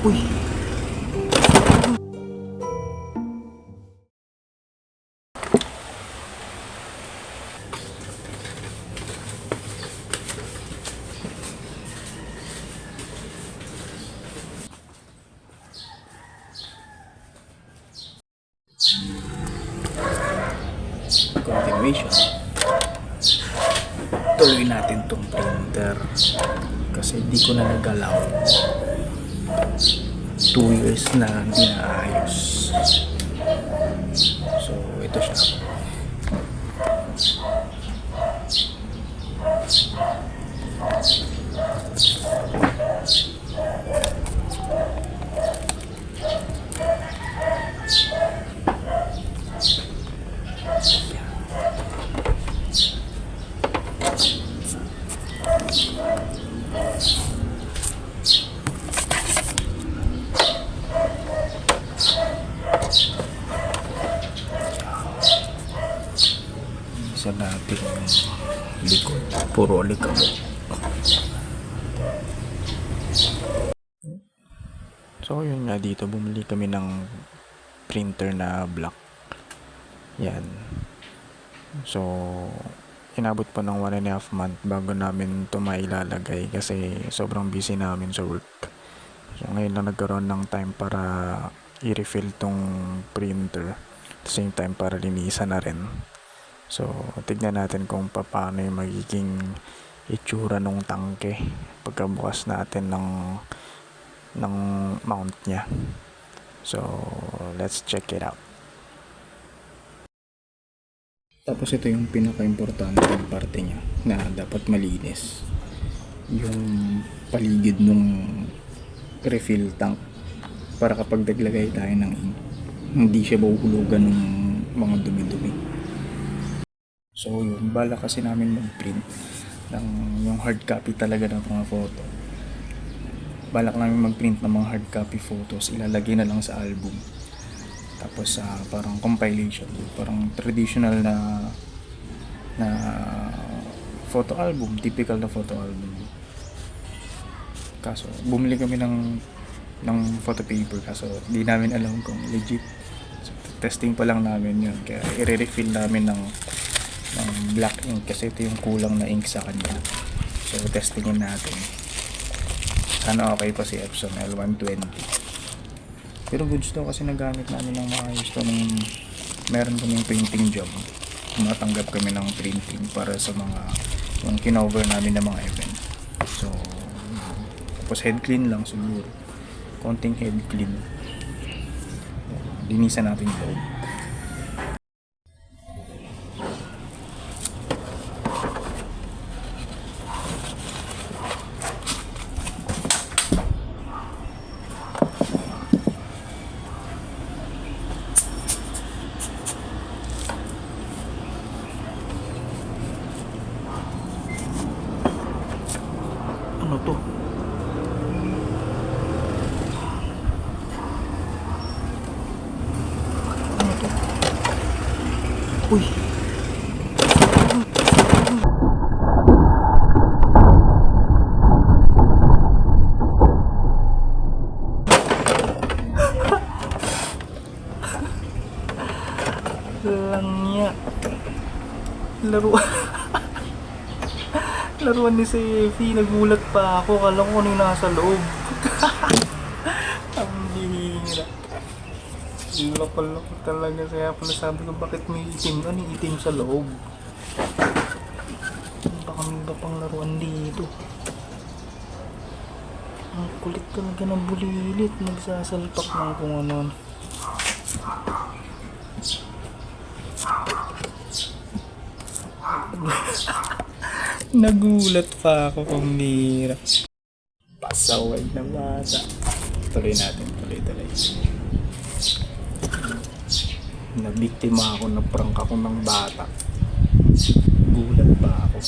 Uy! Continuation. Tuloy natin tong printer kasi di ko na nagalaw. 2 years na hindi naayos. So ito siya. Isa natin yung likod. Puro likod. So yun nga, dito bumili kami ng printer na black. Yan. So inabot pa ng 1.5 month bago namin ito mailalagay kasi sobrang busy namin sa work. So ngayon lang nagkaroon ng time para i-refill tong printer. At the same time para linisan na rin. So tignan natin kung paano yung magiging itsura ng tangke pagkabukas natin ng mount niya. So let's check it out. Tapos ito yung pinaka-importante parte niya na dapat malinis. Yung paligid nung refill tank para kapag naglagay tayo ng ink, hindi siya mahuhulugan ng mga dumi-dumi. So yun, bala kasi namin mag-print ng yung hard copy talaga ng mga photo. Balak namin mag-print ng mga hard copy photos, ilalagay na lang sa album. Tapos parang compilation, parang traditional na photo album, typical na photo album. Kaso bumili kami ng photo paper kaso di namin alam kung legit. So, testing pa lang namin yun, kaya i-refill namin ng black ink kasi ito yung kulang na ink sa kanya. So testingin natin. Sana okay pa si Epson L120. Pero goods to kasi nagamit namin ng maayos to nung meron kaming printing job. Tumatanggap kami ng printing para sa mga yung kinover namin ng mga event. So tapos head clean lang siguro. Konting head clean. Linisan natin yung loob. Ano to? Ano to? Uy! Langya. Laruan ni Sefi, nagulat pa ako, kala ko ano yung nasa loob. Ang bihira. Loko-loko talaga, kaya pala sabi ko bakit may itim, ano yung itim sa loob. Baka may iba pang laruan dito. Ang kulit talaga ng bulilit, nagsasalpak ng kung ano. Nagulat pa ako kung mira. Pasaway na bata. Tuloy natin, tuloy. Nabiktima ako, na-prank ako ng bata. Gulat pa ako.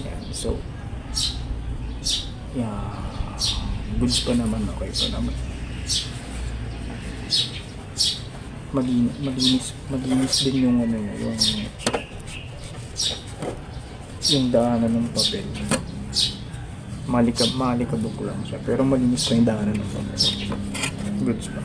Yan, so goods pa naman, okay pa naman. Malinis din yung ano, yung daanan ng papel. Malikabok lang siya. Pero malinis pa yung daanan ng papel. Goods pa.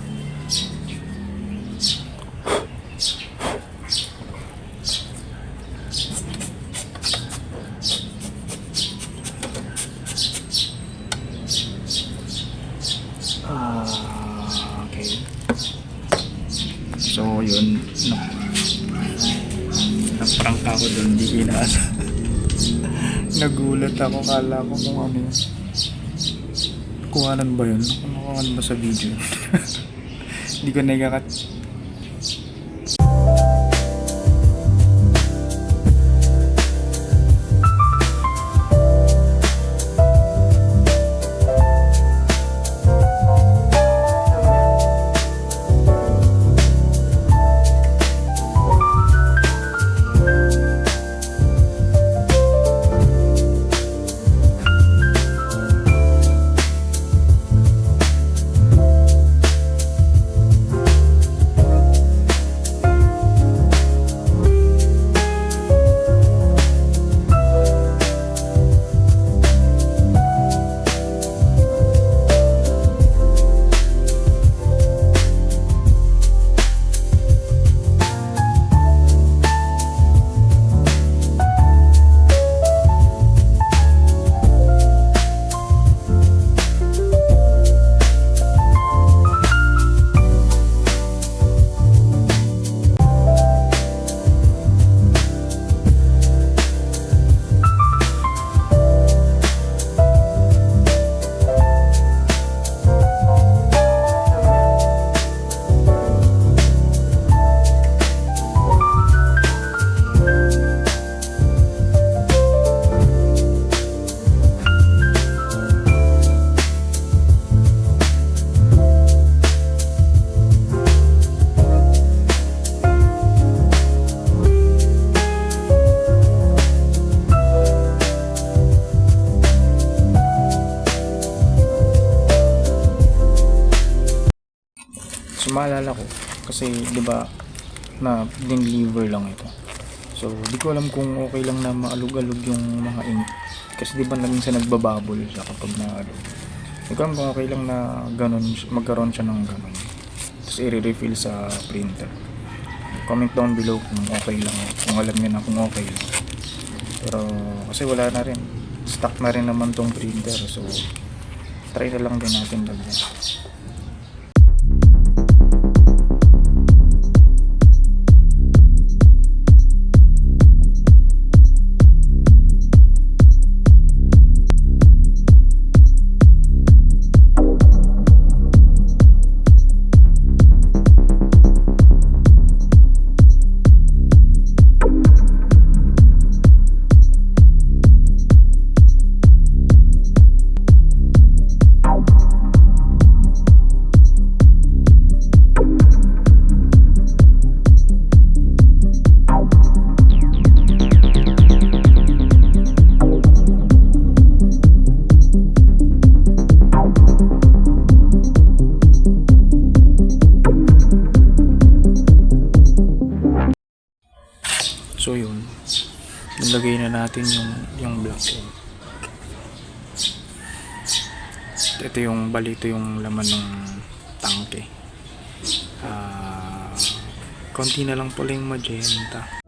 Okay. So, yun. Nagprank ako doon. Hindi inaasa. Nagulat ako. Kala ko kung ano yun. Kuhanan ba yun? Kuhanan ba sa video? Hindi ko nagakat. So maalala ko kasi 'di ba na deliver lang ito. So di ko alam kung okay lang na maalog-alog yung mga ink kasi 'di ba minsan nagbababol siya kapag naalog. Di ko alam kung okay lang na ganun, magkaroon siya ng ganun. Tapos i-refill sa printer. Comment down below kung okay lang, kung alam niyo na kung okay lang. Pero kasi wala na rin. Stock na rin naman tong printer. So try na lang din natin lagyan. So yun, nilagay na natin yung black ink. Ito yung balito yung laman ng tangke. Konti na lang pala yung magenta.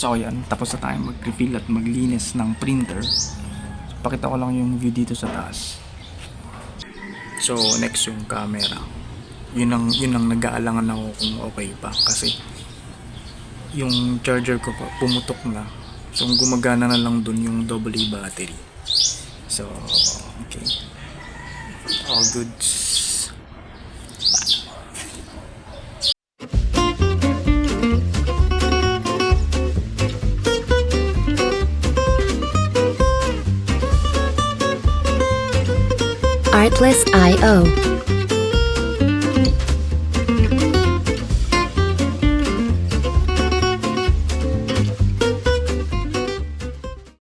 So yan, tapos na tayo mag-refill at maglinis ng printer. Pakita ko lang yung view dito sa taas. So next yung camera. Yun ang nag-aalangan ako kung okay pa kasi yung charger ko pa pumutok na. So gumagana na lang dun yung AA battery. So okay. All goods. Artlist.io